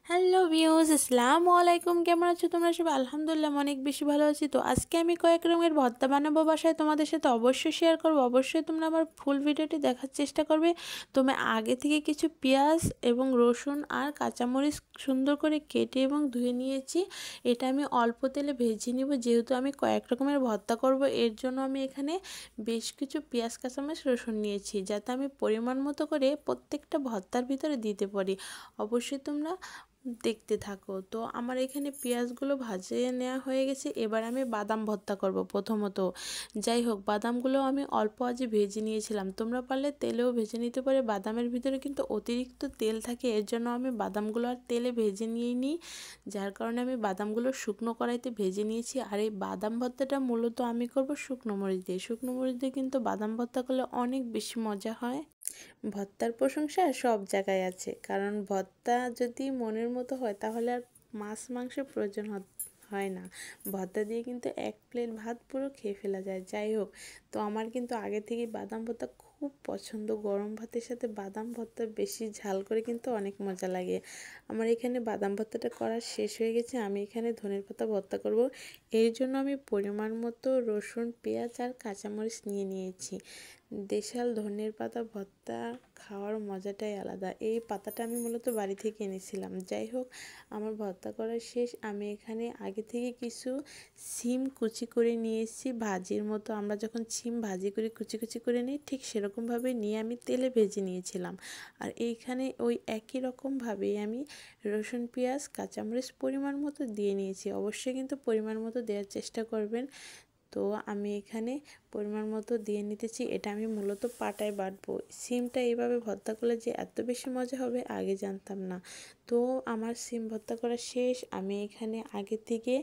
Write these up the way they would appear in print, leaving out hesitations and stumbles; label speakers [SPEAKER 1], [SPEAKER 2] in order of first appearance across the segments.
[SPEAKER 1] Hello views, আসসালামু আলাইকুম। কেমন আছো তোমরা সবাই? আলহামদুলিল্লাহ অনেক বেশি ভালো আছি। তো আজকে আমি কয়েক রকমের ভর্তা বানাবো বাসায়, তোমাদের সাথে অবশ্যই শেয়ার করবো। অবশ্যই তোমরা আমার ফুল ভিডিওটি দেখার চেষ্টা করবে। তুমি আগে থেকে কিছু পেঁয়াজ এবং রসুন আর কাঁচামরিচ সুন্দর করে কেটে এবং ধুয়ে নিয়েছি। এটা আমি অল্প তেলে ভেজে নিব, যেহেতু আমি কয়েক রকমের ভর্তা করব। এর জন্য আমি এখানে বেশ কিছু পেঁয়াজ কাঁচামরিচ রসুন নিয়েছি, যাতে আমি পরিমাণ মতো করে প্রত্যেকটা ভর্তার ভিতরে দিতে পারি। অবশ্যই তোমরা দেখতে থাকো। তো আমার এখানে পেঁয়াজগুলো ভাজিয়ে নেওয়া হয়ে গেছে। এবার আমি বাদাম ভর্তা করব প্রথমত। যাই হোক, বাদামগুলো আমি অল্প আজে ভেজে নিয়েছিলাম। তোমরা পারলে তেলেও ভেজে নিতে পারে। বাদামের ভিতরে কিন্তু অতিরিক্ত তেল থাকে, এর জন্য আমি বাদামগুলো আর তেলে ভেজে নিয়ে নিই, যার কারণে আমি বাদামগুলো শুকনো কড়াইতে ভেজে নিয়েছি। আর এই বাদাম ভর্তাটা মূলত আমি করব শুকনো মরিচ দিয়ে। শুকনো মরিচ দিয়ে কিন্তু বাদাম ভর্তা করলে অনেক বেশি মজা হয়। ভর্তার প্রশংসা সব জায়গায় আছে, কারণ ভর্তা যদি মনের মতো হয় তাহলে আর মাছ মাংসের প্রয়োজন হয় না। ভর্তা দিয়ে কিন্তু এক প্লেট ভাত পুরো খেয়ে ফেলা যায়। যাই হোক, তো আমার কিন্তু আগে থেকেই বাদাম ভর্তা খুব পছন্দ। গরম ভাতের সাথে বাদাম ভর্তা বেশি ঝাল করে কিন্তু অনেক মজা লাগে। আমার এখানে বাদাম ভর্তাটা করা শেষ হয়ে গেছে। আমি এখানে ধনের পাতা ভর্তা করব। এর জন্য আমি পরিমাণ মতো রসুন, পেঁয়াজ আর কাঁচামরিচ নিয়ে নিয়েছি। দেশাল ধনের পাতা ভর্তা খাওয়ার মজাটাই আলাদা। এই পাতাটা আমি মূলত বাড়ি থেকে এনেছিলাম। যাই হোক, আমার ভর্তা করা শেষ। আমি এখানে আগে থেকে কিছু সিম কুচি করে নিয়েছি, ভাজির মতো। আমরা যখন সিম ভাজি করি কুচি কুচি করে নিই, ঠিক সেরকমভাবে নিয়ে আমি তেলে ভেজে নিয়েছিলাম। আর এইখানে ওই একই রকমভাবেই আমি রসুন, পেঁয়াজ, কাঁচামরিচ পরিমাণ মতো দিয়ে নিয়েছি। অবশ্যই কিন্তু পরিমাণ মতো দেওয়ার চেষ্টা করবেন। তো আমি এখানে পরিমাণ মতো দিয়ে নিতেছি। এটা আমি মূলত পাটায় বাটবো। সিমটা এইভাবে ভর্তা করলে যে এত বেশি মজা হবে আগে জানতাম না। তো আমার সিম ভর্তা করা শেষ। আমি এখানে আগে থেকে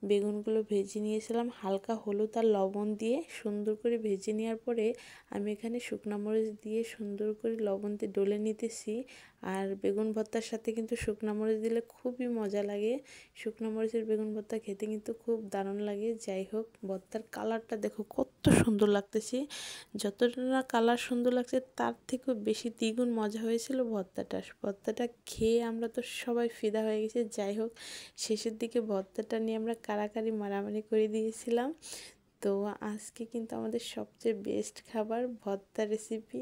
[SPEAKER 1] বেগুনগুলো ভেজে নিয়েছিলাম হালকা হলুদ আর লবণ দিয়ে। সুন্দর করে ভেজে নেওয়ার পরে আমি এখানে শুকনো মরিচ দিয়ে সুন্দর করে লবণ দিয়ে ডলে নিতেছি। আর বেগুন ভর্তার সাথে কিন্তু শুকনো মরিচ দিলে খুবই মজা লাগে। শুকনো মরিচের বেগুন ভর্তা খেতে কিন্তু খুব দারুণ লাগে। যাই হোক, ভর্তার কালারটা দেখো কত সুন্দর লাগতেছে। যতটা না কালার সুন্দর লাগছে, তার থেকেও বেশি দ্বিগুণ মজা হয়েছিল ভর্তাটা খেয়ে আমরা তো সবাই ফিদা হয়ে গেছি। যাই হোক, শেষের দিকে ভর্তাটা নিয়ে আমরা কাড়াকাড়ি মারামারি করে দিয়েছিলাম। তো আজকে কিন্তু আমাদের সবচেয়ে বেস্ট খাবার ভর্তা রেসিপি।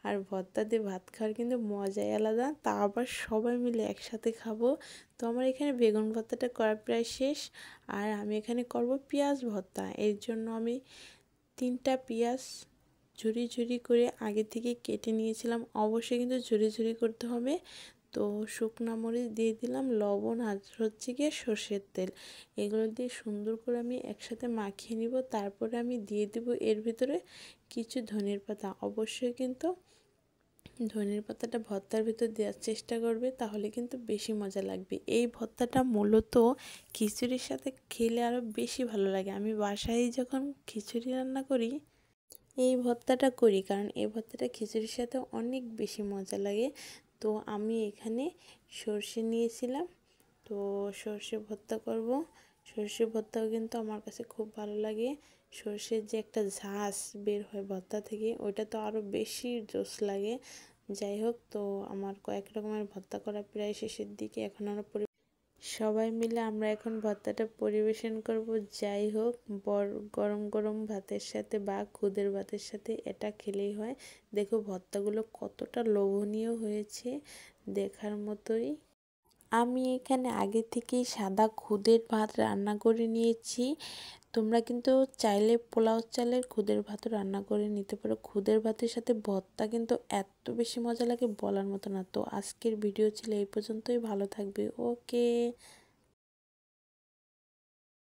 [SPEAKER 1] আর ভর্তা দিয়ে ভাত খাওয়ার কিন্তু মজাই আলাদা, তা আবার সবাই মিলে একসাথে খাবো। তো আমার এখানে বেগুন ভর্তাটা করা প্রায় শেষ। আর আমি এখানে করব পেঁয়াজ ভর্তা। এর জন্য আমি 3টা পেঁয়াজ ঝুরি ঝুরি করে আগে থেকে কেটে নিয়েছিলাম। অবশ্যই কিন্তু ঝুরি ঝুরি করতে হবে। তো শুকনা মরিচ দিয়ে দিলাম, লবণ আর হচ্ছে গিয়ে সর্ষের তেল। এগুলো দিয়ে সুন্দর করে আমি একসাথে মাখিয়ে নিব। তারপরে আমি দিয়ে দেব এর ভিতরে কিছু ধনের পাতা। অবশ্যই কিন্তু ধনের পাতাটা ভর্তার ভিতর দেওয়ার চেষ্টা করবে, তাহলে কিন্তু বেশি মজা লাগবে। এই ভর্তাটা মূলত খিচুড়ির সাথে খেলে আরও বেশি ভালো লাগে। আমি বাসায় যখন খিচুড়ি রান্না করি এই ভর্তাটা করি, কারণ এই ভর্তাটা খিচুড়ির সাথে অনেক বেশি মজা লাগে। তো আমি এখানে সর্ষে নিয়েছিলাম। তো সর্ষে ভর্তা করব। সর্ষে ভর্তাও কিন্তু আমার কাছে খুব ভালো লাগে। সর্ষের যে একটা ঝাঁস বের হয় ভর্তা থেকে, ওইটা তো আরও বেশি জোস লাগে। যাই হোক, তো আমার কয়েক রকমের ভর্তা করা প্রায় শেষের দিকে। এখন আমরা সবাই মিলে আমরা এখন ভর্তাটা পরিবেশন করব। যাই হোক, গরম গরম ভাতের সাথে বা খুদের ভাতের সাথে এটা খেলেই হয়। দেখো ভর্তাগুলো কতটা লোভনীয় হয়েছে, দেখার মতোই। আমি এখানে আগে থেকেই সাদা খুদের ভাত রান্না করে নিয়েছি। তোমরা কিন্তু চাইলে পোলাও চালের খুদের ভাতও রান্না করে নিতে পারো। খুদের ভাতের সাথে ভর্তা কিন্তু এত বেশি মজা লাগে বলার মতো না। তো আজকের ভিডিও ছিল এই পর্যন্তই। ভালো থাকবে। ওকে।